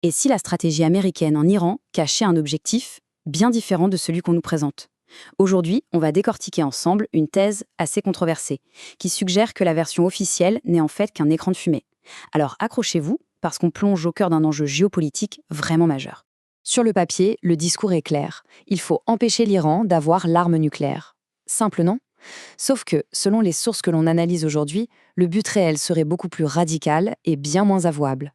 Et si la stratégie américaine en Iran cachait un objectif bien différent de celui qu'on nous présente? Aujourd'hui, on va décortiquer ensemble une thèse assez controversée, qui suggère que la version officielle n'est en fait qu'un écran de fumée. Alors accrochez-vous, parce qu'on plonge au cœur d'un enjeu géopolitique vraiment majeur. Sur le papier, le discours est clair. Il faut empêcher l'Iran d'avoir l'arme nucléaire. Simple, non? Sauf que, selon les sources que l'on analyse aujourd'hui, le but réel serait beaucoup plus radical et bien moins avouable.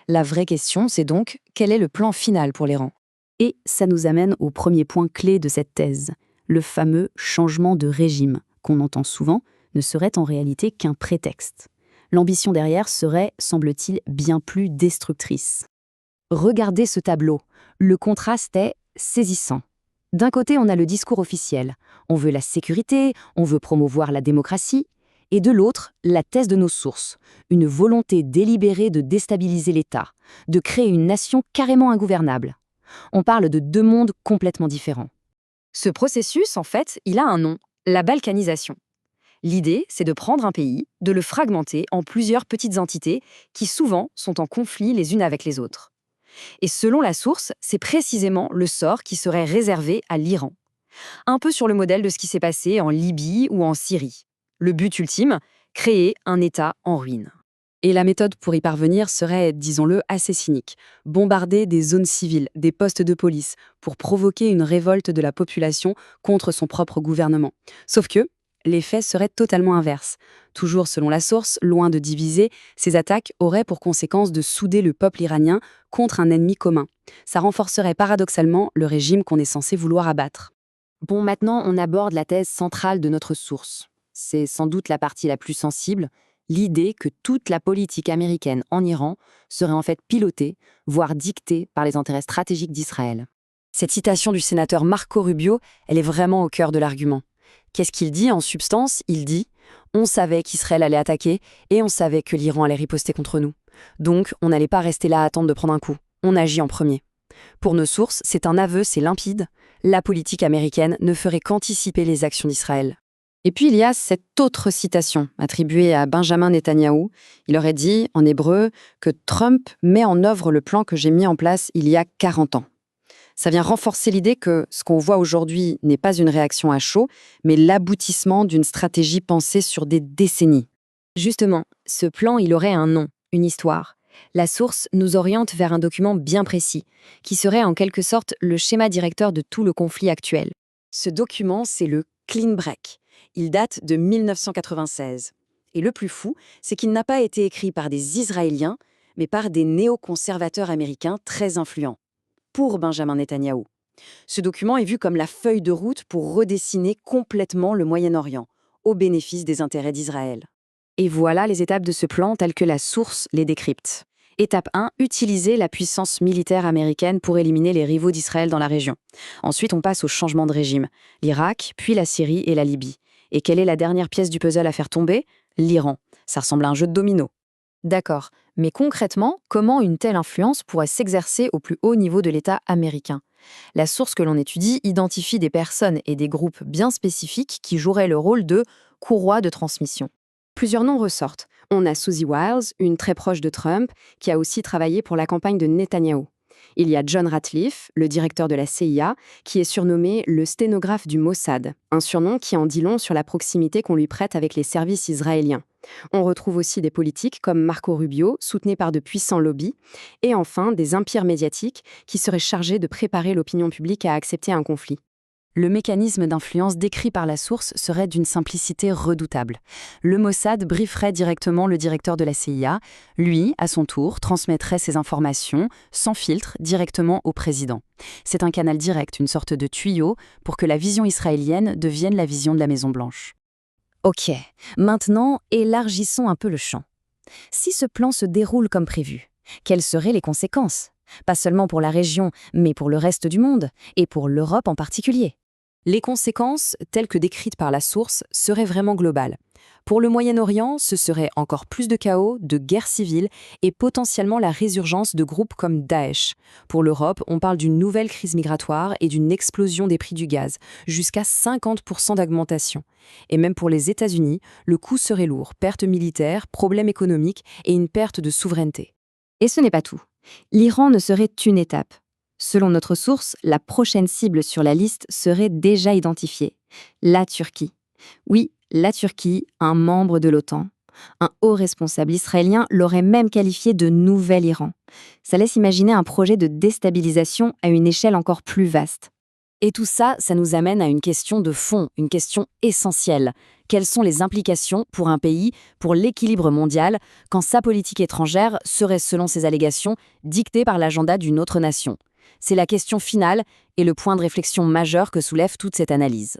La vraie question, c'est donc, quel est le plan final pour l'Iran? Et ça nous amène au premier point clé de cette thèse. Le fameux changement de régime, qu'on entend souvent, ne serait en réalité qu'un prétexte. L'ambition derrière serait, semble-t-il, bien plus destructrice. Regardez ce tableau. Le contraste est saisissant. D'un côté, on a le discours officiel. On veut la sécurité, on veut promouvoir la démocratie. Et de l'autre, la thèse de nos sources. Une volonté délibérée de déstabiliser l'État, de créer une nation carrément ingouvernable. On parle de deux mondes complètement différents. Ce processus, en fait, il a un nom, la balkanisation. L'idée, c'est de prendre un pays, de le fragmenter en plusieurs petites entités qui souvent sont en conflit les unes avec les autres. Et selon la source, c'est précisément le sort qui serait réservé à l'Iran. Un peu sur le modèle de ce qui s'est passé en Libye ou en Syrie. Le but ultime, créer un État en ruine. Et la méthode pour y parvenir serait, disons-le, assez cynique. Bombarder des zones civiles, des postes de police, pour provoquer une révolte de la population contre son propre gouvernement. Sauf que les faits seraient totalement inverses. Toujours selon la source, loin de diviser, ces attaques auraient pour conséquence de souder le peuple iranien contre un ennemi commun. Ça renforcerait paradoxalement le régime qu'on est censé vouloir abattre. Bon, maintenant, on aborde la thèse centrale de notre source. C'est sans doute la partie la plus sensible, l'idée que toute la politique américaine en Iran serait en fait pilotée, voire dictée par les intérêts stratégiques d'Israël. Cette citation du sénateur Marco Rubio, elle est vraiment au cœur de l'argument. Qu'est-ce qu'il dit en substance? Il dit « On savait qu'Israël allait attaquer et on savait que l'Iran allait riposter contre nous. Donc, on n'allait pas rester là à attendre de prendre un coup. On agit en premier. » Pour nos sources, c'est un aveu, c'est limpide. La politique américaine ne ferait qu'anticiper les actions d'Israël. Et puis il y a cette autre citation attribuée à Benjamin Netanyahou. Il aurait dit, en hébreu, que Trump met en œuvre le plan que j'ai mis en place il y a 40 ans. Ça vient renforcer l'idée que ce qu'on voit aujourd'hui n'est pas une réaction à chaud, mais l'aboutissement d'une stratégie pensée sur des décennies. Justement, ce plan, il aurait un nom, une histoire. La source nous oriente vers un document bien précis, qui serait en quelque sorte le schéma directeur de tout le conflit actuel. Ce document, c'est le Clean Break. Il date de 1996. Et le plus fou, c'est qu'il n'a pas été écrit par des Israéliens, mais par des néoconservateurs américains très influents. Pour Benjamin Netanyahou. Ce document est vu comme la feuille de route pour redessiner complètement le Moyen-Orient, au bénéfice des intérêts d'Israël. Et voilà les étapes de ce plan telles que la source les décrypte. Étape 1, utiliser la puissance militaire américaine pour éliminer les rivaux d'Israël dans la région. Ensuite, on passe au changement de régime. L'Irak, puis la Syrie et la Libye. Et quelle est la dernière pièce du puzzle à faire tomber? L'Iran. Ça ressemble à un jeu de domino. D'accord, mais concrètement, comment une telle influence pourrait s'exercer au plus haut niveau de l'État américain? La source que l'on étudie identifie des personnes et des groupes bien spécifiques qui joueraient le rôle de courroie de transmission. Plusieurs noms ressortent. On a Susie Wiles, une très proche de Trump, qui a aussi travaillé pour la campagne de Netanyahou. Il y a John Ratcliffe, le directeur de la CIA, qui est surnommé le sténographe du Mossad, un surnom qui en dit long sur la proximité qu'on lui prête avec les services israéliens. On retrouve aussi des politiques comme Marco Rubio, soutenus par de puissants lobbies, et enfin des empires médiatiques qui seraient chargés de préparer l'opinion publique à accepter un conflit. Le mécanisme d'influence décrit par la source serait d'une simplicité redoutable. Le Mossad brieferait directement le directeur de la CIA. Lui, à son tour, transmettrait ces informations, sans filtre, directement au président. C'est un canal direct, une sorte de tuyau, pour que la vision israélienne devienne la vision de la Maison-Blanche. Ok, maintenant, élargissons un peu le champ. Si ce plan se déroule comme prévu, quelles seraient les conséquences? Pas seulement pour la région, mais pour le reste du monde, et pour l'Europe en particulier. Les conséquences, telles que décrites par la source, seraient vraiment globales. Pour le Moyen-Orient, ce serait encore plus de chaos, de guerres civiles et potentiellement la résurgence de groupes comme Daesh. Pour l'Europe, on parle d'une nouvelle crise migratoire et d'une explosion des prix du gaz, jusqu'à 50% d'augmentation. Et même pour les États-Unis, le coût serait lourd, pertes militaires, problèmes économiques et une perte de souveraineté. Et ce n'est pas tout. L'Iran ne serait qu'une étape. Selon notre source, la prochaine cible sur la liste serait déjà identifiée. La Turquie. Oui, la Turquie, un membre de l'OTAN. Un haut responsable israélien l'aurait même qualifié de nouvel Iran. Ça laisse imaginer un projet de déstabilisation à une échelle encore plus vaste. Et tout ça, ça nous amène à une question de fond, une question essentielle. Quelles sont les implications pour un pays, pour l'équilibre mondial, quand sa politique étrangère serait, selon ces allégations, dictée par l'agenda d'une autre nation? C'est la question finale et le point de réflexion majeur que soulève toute cette analyse.